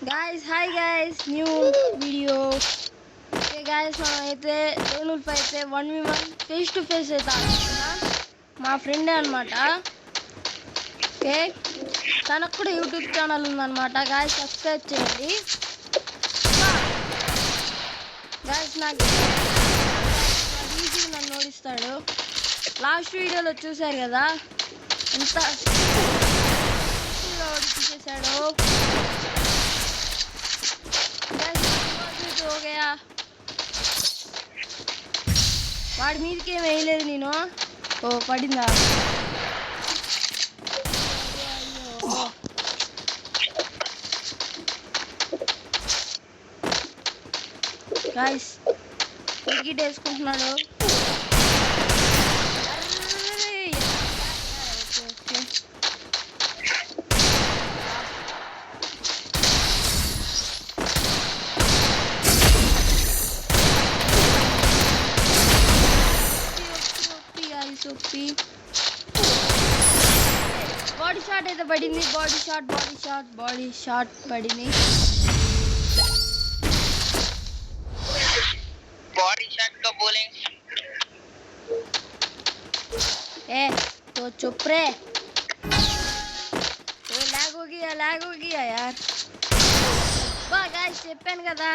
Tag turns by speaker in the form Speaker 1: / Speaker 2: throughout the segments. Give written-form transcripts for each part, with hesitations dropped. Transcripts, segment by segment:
Speaker 1: Guys, hi guys, new video. Okay guys, మనమైతే లోనుల్పై అయితే 1v1 face to face అయితే ఆడుతున్నాం. మా ఫ్రెండ్ అన్నమాట. ఓకే, తనకు కూడా యూట్యూబ్ ఛానల్ ఉందన్నమాట. గాయస్ సబ్స్క్రైబ్ చేయండి. గాయస్ నాకు ఈజీగా నన్ను ఓడిస్తాడు. లాస్ట్ వీడియోలో చూశారు కదా ఎంత ఓడిపించేశాడు. వాడి మీదకి ఏం వేయలేదు నేను. ఓ పడిందా? గాయ్స్ వికెట్ వేసుకుంటున్నాడు. బాడీ షాట్ అయితే పడింది. బాడీ షాట్ పడింది.
Speaker 2: बॉडी शॉट का बॉलिंग
Speaker 1: ए तो चुप रे. वो लैग हो गया यार. बा गाइस చెప్పాను కదా.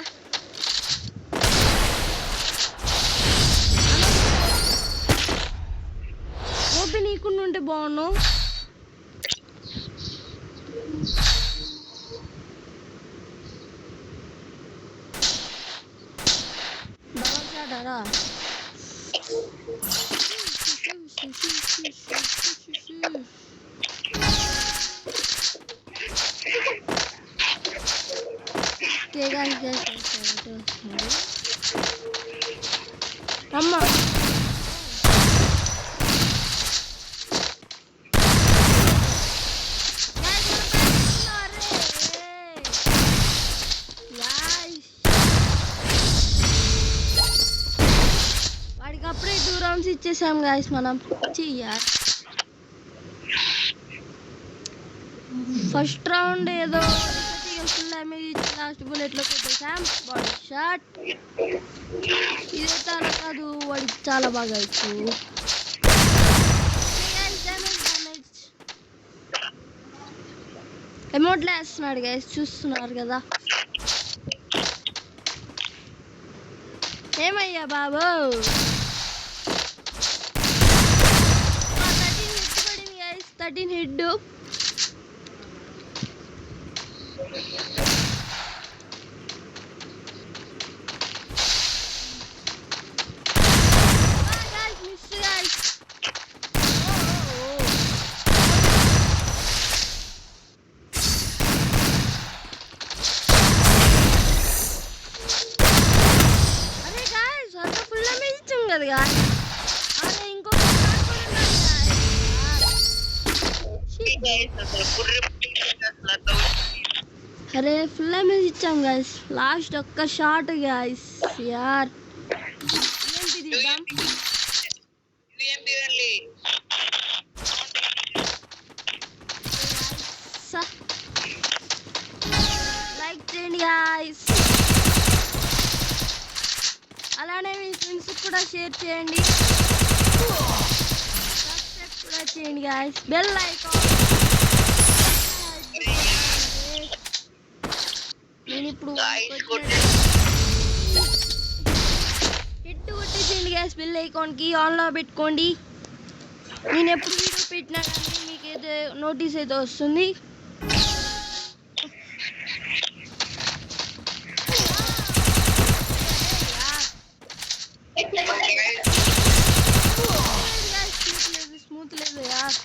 Speaker 1: ఓపెన్ ఈకుండా ఉంటే బాగుండు. దారా అమ్మ అప్పుడే 2 రౌండ్స్ ఇచ్చేసాం గాయస్ మనం. యార్ ఫస్ట్ రౌండ్ ఏదో ఫుల్ డ్యామేజ్ ఇచ్చి లాస్ట్ బుల్లెట్లో కొట్టేసాం. బాడీ షాట్ ఇదైతే అలా కాదు, వాడికి చాలా బాగా వచ్చు. ఎమోట్లు వేస్తున్నాడు గాయస్, చూస్తున్నారు కదా. ఏమయ్యా బాబు 13 హిట్. అరే గాయ్స్ అంత ఫుల్ డ్యామేజ్ ఇచ్చాం కదా. అరే ఇంకొక అరే ఫుల్ డ్యామేజ్ ఇచ్చాం గాయస్. లాస్ట్ ఒక్క షాట్ గాయస్. యార్ లైక్ చేయండి గాయస్, అలానే మీ ఫ్రెండ్స్ కూడా షేర్ చేయండి, సబ్స్క్రైబ్ కూడా చేయండి గాయస్. బెల్ ఐకాన్ నేను ఇప్పుడు హిట్ కొట్టేసేయండి గ్యాస్. బెల్ ఐకాన్కి ఆన్లో పెట్టుకోండి. నేను ఎప్పుడు వీడియో పెట్టినా కానీ మీకు అయితే నోటీస్ అయితే వస్తుంది. స్మూత్ లేదు యార్.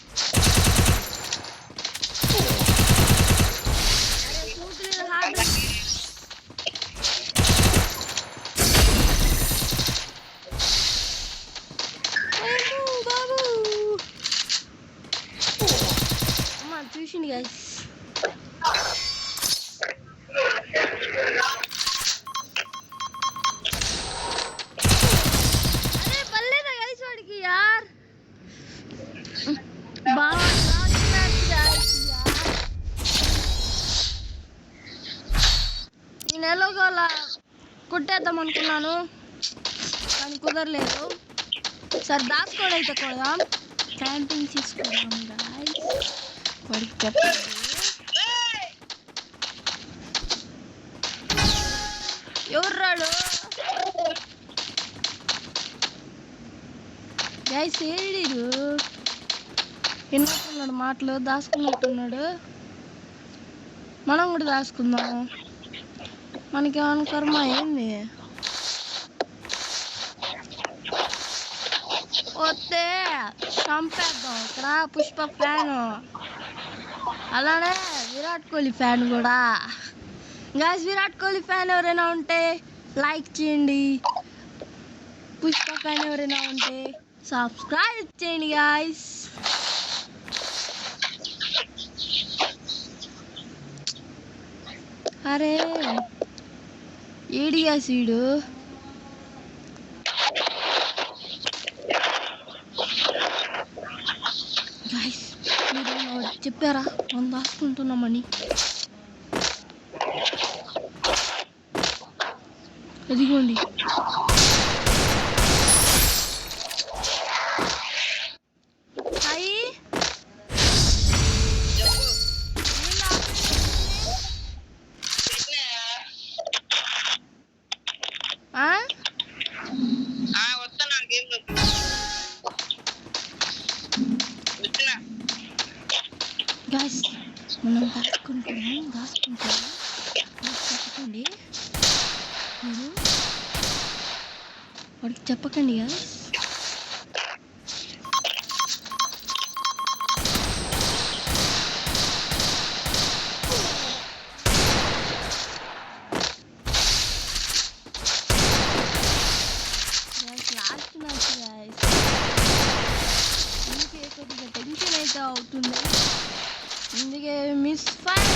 Speaker 1: స్మూత్ లేదు, హార్డ్. చూసిండి గైస్. నేను ఎలాగోలా కొట్టేద్దాం అనుకున్నాను కానీ కుదరలేదు. సరే దాచుకోవడం అయితే కొడదాం, క్యాంపింగ్ తీసుకున్నాం గాయ్స్. వాడికి చెప్పండి ఎవర్రాడు గైస్. ఏడు విన్నట్టున్నాడు మాటలు, దాచుకున్నట్టున్నాడు. మనం కూడా దాచుకుందాం, మనకేమైనా కర్మ ఏంది. వస్తే చంపేద్దాం. ఇక్కడ పుష్ప ఫ్యాను, అలానే విరాట్ కోహ్లీ ఫ్యాన్ కూడా. గాయ్స్ విరాట్ కోహ్లీ ఫ్యాన్ ఎవరైనా ఉంటే లైక్ చేయండి, పుష్ప ఫ్యాన్ ఎవరైనా ఉంటే సబ్స్క్రైబ్ చేయండి గాయ్స్. అరే ఏడిగా సీడు గాయ్స్, మీరు చెప్పారా మనం దాచుకుంటున్నామని? అదిగోండి అయ్యి
Speaker 2: వస్తున్నా గేమ్ వచ్చినా.
Speaker 1: గాయ్స్ మనం దాచుకుంటాం చెప్పకండి, మీరు వాడికి చెప్పకండి గాయ్స్. లాస్ట్ మ్యాచ్ గాయ్స్, అందుకే కొద్దిగా టెన్షన్ అయితే అవుతుంది, అందుకే మిస్ ఫైర్.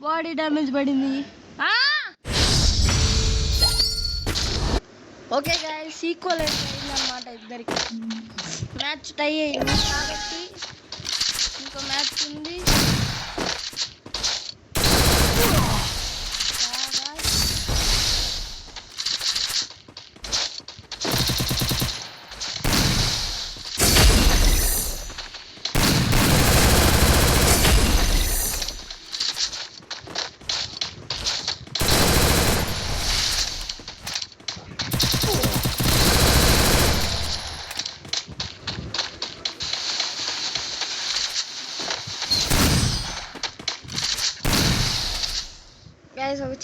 Speaker 1: బాడీ డ్యామేజ్ పడింది. ఓకే గాయ్స్, ఈక్వల్ అయిందన్నమాట ఇద్దరికి. మ్యాచ్ టై అయింది కాబట్టి ఇంకో మ్యాచ్ ఉంది. గైస్ ఒక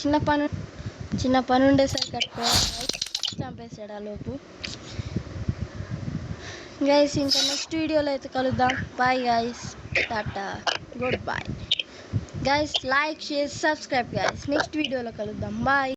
Speaker 1: చిన్న పని ఉండేసరికి కట్టుకోవాలి, చంపేసాడు ఆ లోపు. గైస్ ఇంకా నెక్స్ట్ వీడియోలో అయితే కలుద్దాం. Bye guys, tata, good bye guys. Like share subscribe guys. Next వీడియోలో కలుద్దాం. బాయ్.